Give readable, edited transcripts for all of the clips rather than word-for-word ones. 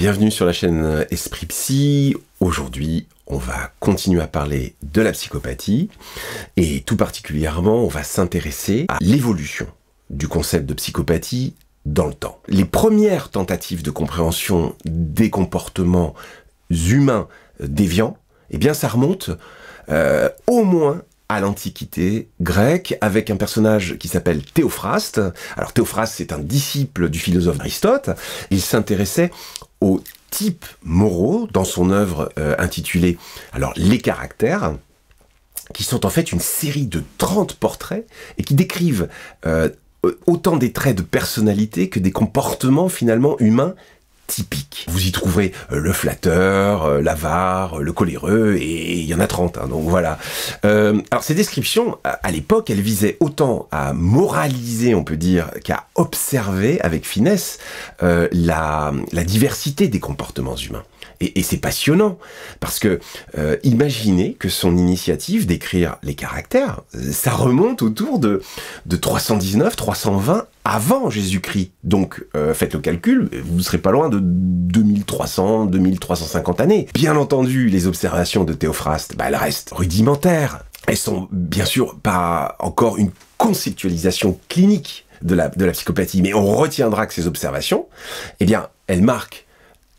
Bienvenue sur la chaîne Esprit Psy. Aujourd'hui, on va continuer à parler de la psychopathie et tout particulièrement, on va s'intéresser à l'évolution du concept de psychopathie dans le temps. Les premières tentatives de compréhension des comportements humains déviants, eh bien ça remonte au moins à l'Antiquité grecque, avec un personnage qui s'appelle Théophraste. Alors Théophraste, c'est un disciple du philosophe Aristote. Il s'intéressait aux types moraux dans son œuvre intitulée alors Les Caractères, qui sont en fait une série de 30 portraits et qui décrivent autant des traits de personnalité que des comportements finalement humains typiques. Vous y trouverez le flatteur, l'avare, le coléreux, et il y en a 30, hein, donc voilà. Alors ces descriptions, à l'époque, elles visaient autant à moraliser, on peut dire, qu'à observer avec finesse la diversité des comportements humains. Et c'est passionnant, parce que imaginez que son initiative d'écrire les caractères, ça remonte autour de 319, 320 avant Jésus-Christ. Donc, faites le calcul, vous ne serez pas loin de 2300, 2350 années. Bien entendu, les observations de Théophraste, elles restent rudimentaires. Elles sont bien sûr pas encore une conceptualisation clinique de la psychopathie, mais on retiendra que ces observations, eh bien, elles marquent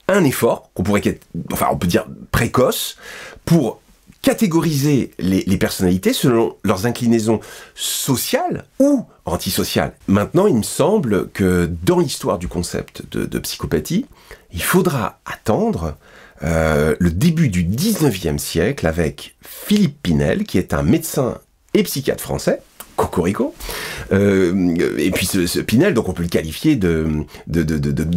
un effort, on peut dire précoce, pour catégoriser les personnalités selon leurs inclinaisons sociales ou antisociales. Maintenant, il me semble que dans l'histoire du concept de psychopathie, il faudra attendre le début du 19e siècle avec Philippe Pinel, qui est un médecin et psychiatre français, Cocorico, et puis ce Pinel, donc on peut le qualifier de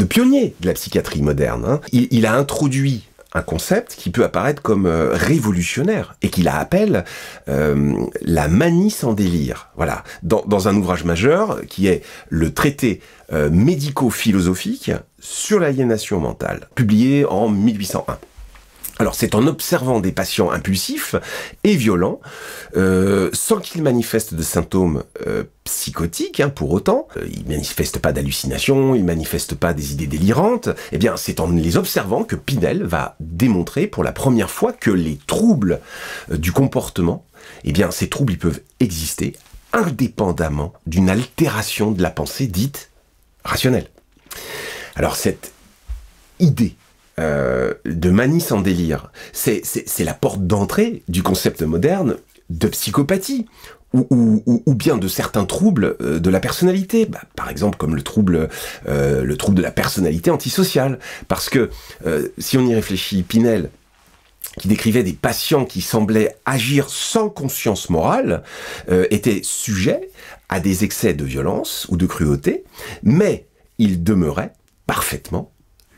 pionnier de la psychiatrie moderne. Hein. Il a introduit un concept qui peut apparaître comme révolutionnaire et qu'il appelle la manie sans délire. Voilà, dans un ouvrage majeur qui est le traité médico-philosophique sur l'aliénation mentale, publié en 1801. Alors c'est en observant des patients impulsifs et violents, sans qu'ils manifestent de symptômes psychotiques, hein, pour autant, ils manifestent pas d'hallucinations, ils manifestent pas des idées délirantes, eh bien c'est en les observant que Pinel va démontrer pour la première fois que les troubles du comportement, eh bien ces troubles ils peuvent exister indépendamment d'une altération de la pensée dite rationnelle. Alors cette idée de manie sans délire, c'est la porte d'entrée du concept moderne de psychopathie, ou bien de certains troubles de la personnalité, par exemple comme le trouble de la personnalité antisociale. Parce que, si on y réfléchit, Pinel, qui décrivait des patients qui semblaient agir sans conscience morale, étaient sujets à des excès de violence ou de cruauté, mais ils demeuraient parfaitement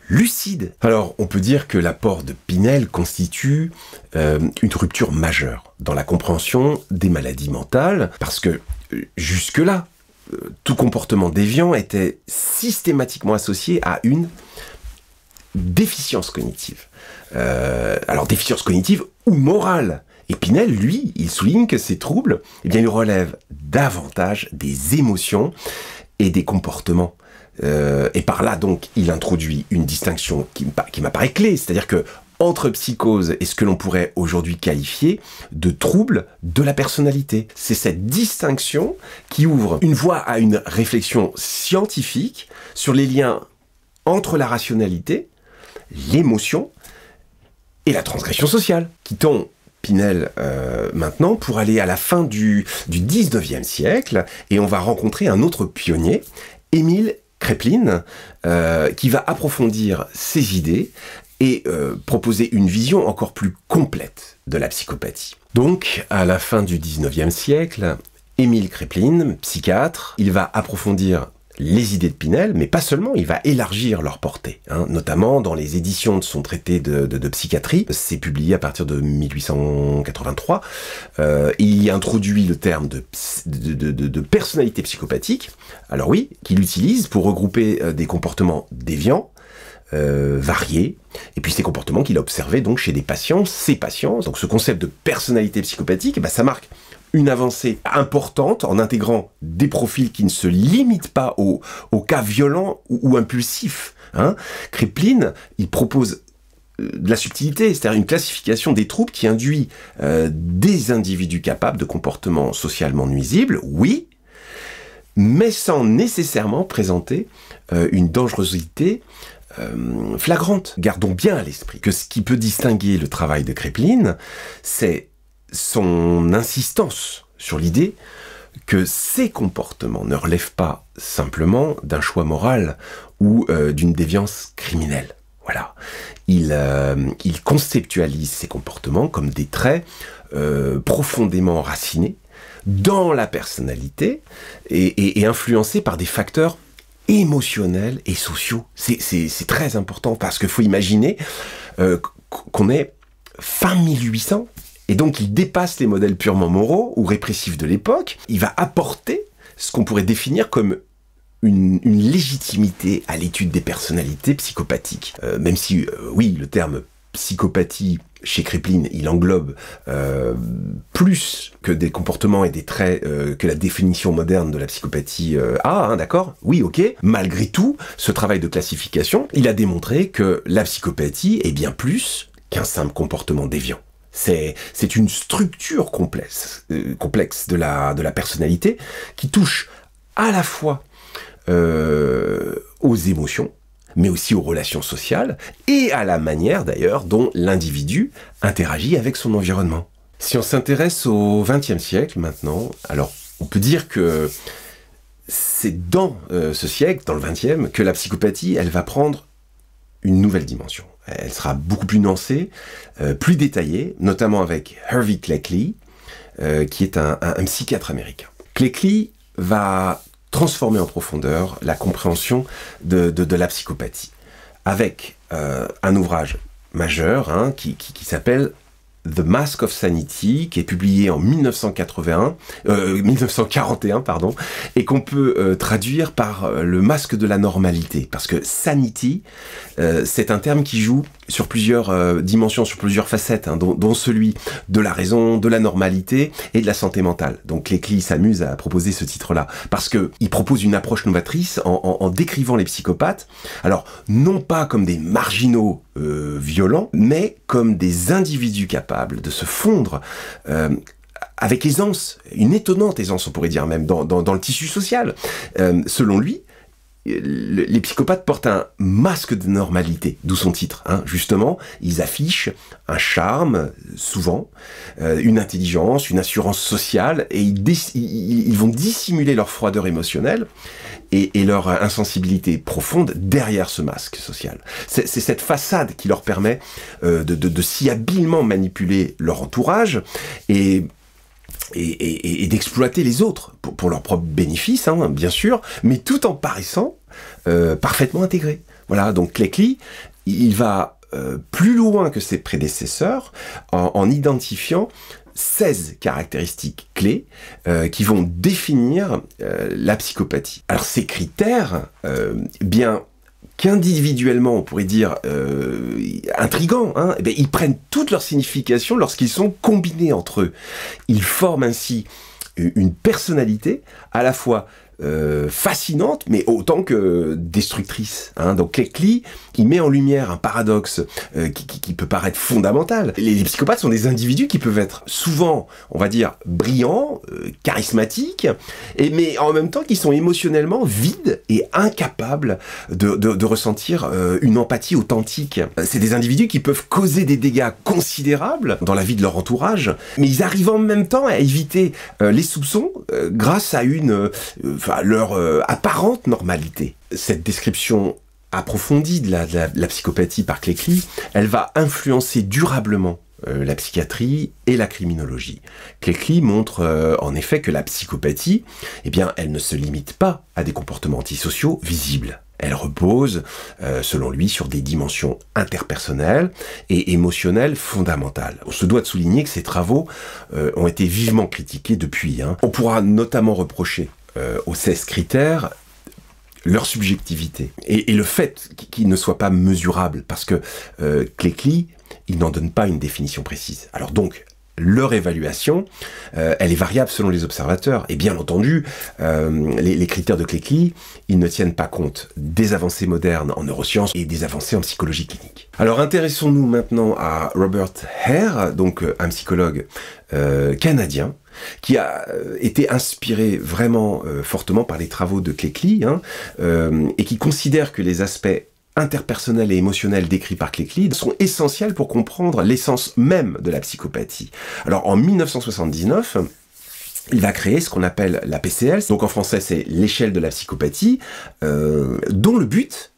lucide. Alors, on peut dire que l'apport de Pinel constitue une rupture majeure dans la compréhension des maladies mentales, parce que jusque-là, tout comportement déviant était systématiquement associé à une déficience cognitive. Alors, déficience cognitive ou morale. Et Pinel, lui, il souligne que ces troubles, eh bien, ils relèvent davantage des émotions et des comportements. Et par là, donc, il introduit une distinction qui m'apparaît clé, c'est-à-dire que entre psychose et ce que l'on pourrait aujourd'hui qualifier de trouble de la personnalité. C'est cette distinction qui ouvre une voie à une réflexion scientifique sur les liens entre la rationalité, l'émotion et la transgression sociale. Quittons Pinel maintenant pour aller à la fin du 19e siècle, et on va rencontrer un autre pionnier, Émile Kraepelin, qui va approfondir ses idées et proposer une vision encore plus complète de la psychopathie. Donc, à la fin du 19e siècle, Émile Kraepelin, psychiatre, il va approfondir les idées de Pinel, mais pas seulement, il va élargir leur portée, hein, notamment dans les éditions de son traité de psychiatrie. C'est publié à partir de 1883. Il y introduit le terme de personnalité psychopathique, alors oui, qu'il utilise pour regrouper des comportements déviants, variés, et puis ces comportements qu'il a observés donc chez des patients, ces patients. Donc ce concept de personnalité psychopathique, ça marque une avancée importante en intégrant des profils qui ne se limitent pas aux cas violents ou impulsifs. Hein. Kraepelin, il propose de la subtilité, c'est-à-dire une classification des troubles qui induit des individus capables de comportements socialement nuisibles, oui, mais sans nécessairement présenter une dangerosité flagrante. Gardons bien à l'esprit que ce qui peut distinguer le travail de Kraepelin, c'est son insistance sur l'idée que ces comportements ne relèvent pas simplement d'un choix moral ou d'une déviance criminelle. Voilà. Il conceptualise ces comportements comme des traits profondément enracinés dans la personnalité et influencés par des facteurs émotionnels et sociaux. C'est très important parce qu'il faut imaginer qu'on est fin 1800 et donc il dépasse les modèles purement moraux ou répressifs de l'époque. Il va apporter ce qu'on pourrait définir comme une légitimité à l'étude des personnalités psychopathiques. Même si, oui, le terme psychopathie chez Kraepelin, il englobe plus que des comportements et des traits que la définition moderne de la psychopathie a, hein, d'accord? Oui, ok. Malgré tout, ce travail de classification, il a démontré que la psychopathie est bien plus qu'un simple comportement déviant. C'est une structure complexe de la personnalité qui touche à la fois aux émotions, mais aussi aux relations sociales, et à la manière d'ailleurs dont l'individu interagit avec son environnement. Si on s'intéresse au XXe siècle maintenant, alors on peut dire que c'est dans ce siècle, dans le XXe, que la psychopathie, elle va prendre une nouvelle dimension. Elle sera beaucoup plus nuancée, plus détaillée, notamment avec Hervey Cleckley, qui est un psychiatre américain. Cleckley va transformer en profondeur la compréhension de la psychopathie, avec un ouvrage majeur hein, qui s'appelle The Mask of Sanity, qui est publié en 1941, et qu'on peut traduire par le masque de la normalité, parce que sanity, c'est un terme qui joue sur plusieurs dimensions, sur plusieurs facettes, hein, dont celui de la raison, de la normalité et de la santé mentale. Donc Cleckley s'amuse à proposer ce titre-là, parce que il propose une approche novatrice en décrivant les psychopathes, alors non pas comme des marginaux violents, mais comme des individus capables de se fondre avec aisance, une étonnante aisance, on pourrait dire même, dans le tissu social. Selon lui, les psychopathes portent un masque de normalité, d'où son titre. Hein. Justement, ils affichent un charme, souvent, une intelligence, une assurance sociale, et ils vont dissimuler leur froideur émotionnelle et leur insensibilité profonde derrière ce masque social. C'est cette façade qui leur permet de si habilement manipuler leur entourage et d'exploiter les autres pour leur propre bénéfice, hein, bien sûr, mais tout en paraissant parfaitement intégrés. Voilà, donc Cleckley, il va plus loin que ses prédécesseurs en identifiant 16 caractéristiques clés qui vont définir la psychopathie. Alors ces critères, bien qu'individuellement on pourrait dire intrigants, hein, eh bien, ils prennent toute leur signification lorsqu'ils sont combinés entre eux. Ils forment ainsi une personnalité à la fois fascinante, mais autant que destructrice. Hein. Donc Cleckley, il met en lumière un paradoxe qui peut paraître fondamental. Les psychopathes sont des individus qui peuvent être souvent, on va dire, brillants, charismatiques, mais en même temps qui sont émotionnellement vides et incapables de ressentir une empathie authentique. C'est des individus qui peuvent causer des dégâts considérables dans la vie de leur entourage, mais ils arrivent en même temps à éviter les soupçons grâce à leur apparente normalité. Cette description approfondie de la psychopathie par Cleckley, elle va influencer durablement la psychiatrie et la criminologie. Cleckley montre en effet que la psychopathie, eh bien, elle ne se limite pas à des comportements antisociaux visibles. Elle repose, selon lui, sur des dimensions interpersonnelles et émotionnelles fondamentales. On se doit de souligner que ces travaux ont été vivement critiqués depuis. Hein. On pourra notamment reprocher aux 16 critères leur subjectivité et le fait qu'ils ne soient pas mesurables, parce que Cleckley, il n'en donne pas une définition précise. Alors donc, leur évaluation, elle est variable selon les observateurs. Et bien entendu, les critères de Cleckley, ils ne tiennent pas compte des avancées modernes en neurosciences et des avancées en psychologie clinique. Alors intéressons-nous maintenant à Robert Hare, donc un psychologue canadien, qui a été inspiré vraiment fortement par les travaux de Cleckley, et qui considère que les aspects interpersonnels et émotionnels décrits par Cleckley sont essentiels pour comprendre l'essence même de la psychopathie. Alors en 1979, il va créer ce qu'on appelle la PCL, donc en français c'est l'échelle de la psychopathie, dont le but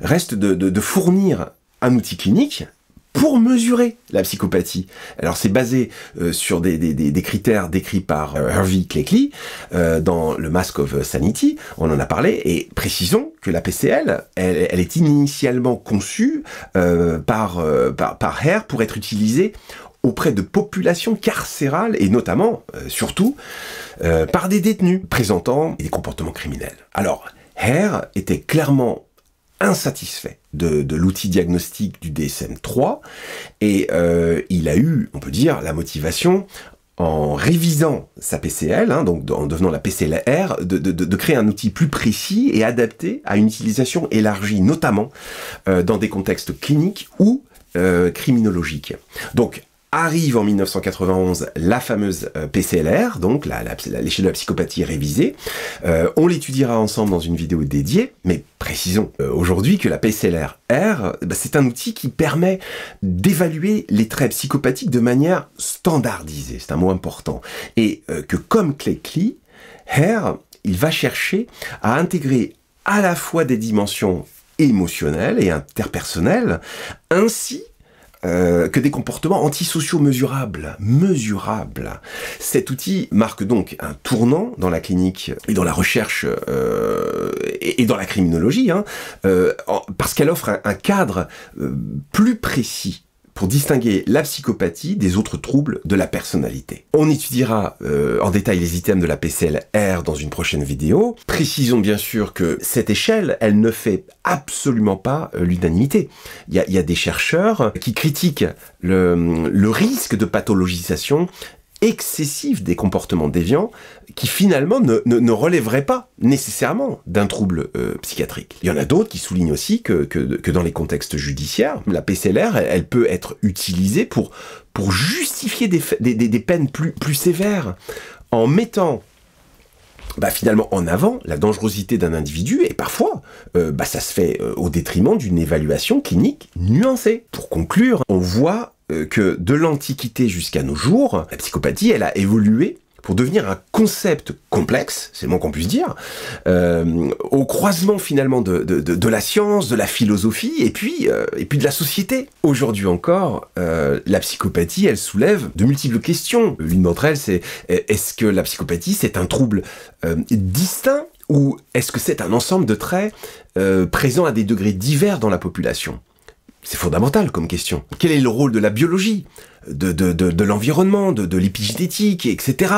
reste de fournir un outil clinique pour mesurer la psychopathie. Alors c'est basé sur des critères décrits par Harvey Cleckley dans le Mask of Sanity, on en a parlé, et précisons que la PCL, elle est initialement conçue par Hare pour être utilisée auprès de populations carcérales et notamment, surtout, par des détenus présentant des comportements criminels. Alors, Hare était clairement insatisfait de l'outil diagnostique du DSM-3 et il a eu, on peut dire, la motivation en révisant sa PCL, donc en devenant la PCL-R, de créer un outil plus précis et adapté à une utilisation élargie, notamment dans des contextes cliniques ou criminologiques. Donc, arrive en 1991 la fameuse PCLR, donc l'échelle de la psychopathie révisée. On l'étudiera ensemble dans une vidéo dédiée, mais précisons aujourd'hui que la PCLR-R, c'est un outil qui permet d'évaluer les traits psychopathiques de manière standardisée, c'est un mot important, et que comme Cleckley, Hare, il va chercher à intégrer à la fois des dimensions émotionnelles et interpersonnelles, ainsi que des comportements antisociaux mesurables. Cet outil marque donc un tournant dans la clinique et dans la recherche et dans la criminologie, parce qu'elle offre un cadre plus précis pour distinguer la psychopathie des autres troubles de la personnalité. On étudiera en détail les items de la PCL-R dans une prochaine vidéo. Précisons bien sûr que cette échelle, elle ne fait absolument pas l'unanimité. Il y a des chercheurs qui critiquent le risque de pathologisation excessif des comportements déviants qui finalement ne relèveraient pas nécessairement d'un trouble psychiatrique. Il y en a d'autres qui soulignent aussi que dans les contextes judiciaires, la PCLR, elle peut être utilisée pour justifier des peines plus sévères, en mettant finalement en avant la dangerosité d'un individu, et parfois ça se fait au détriment d'une évaluation clinique nuancée. Pour conclure, on voit que de l'Antiquité jusqu'à nos jours, la psychopathie, elle a évolué pour devenir un concept complexe, c'est le moins qu'on puisse dire, au croisement finalement de la science, de la philosophie, et puis de la société. Aujourd'hui encore, la psychopathie, elle soulève de multiples questions. L'une d'entre elles, c'est est-ce que la psychopathie, c'est un trouble distinct, ou est-ce que c'est un ensemble de traits présents à des degrés divers dans la population ? C'est fondamental comme question. Quel est le rôle de la biologie, de l'environnement, de l'épigénétique, etc.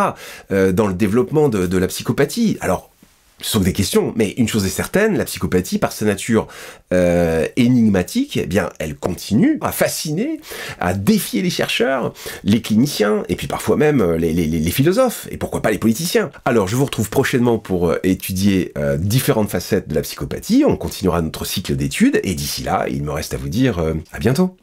Dans le développement de la psychopathie? Alors, ce sont des questions, mais une chose est certaine, la psychopathie, par sa nature énigmatique, eh bien, elle continue à fasciner, à défier les chercheurs, les cliniciens, et puis parfois même les philosophes, et pourquoi pas les politiciens. Alors, je vous retrouve prochainement pour étudier différentes facettes de la psychopathie, on continuera notre cycle d'études, et d'ici là, il me reste à vous dire à bientôt.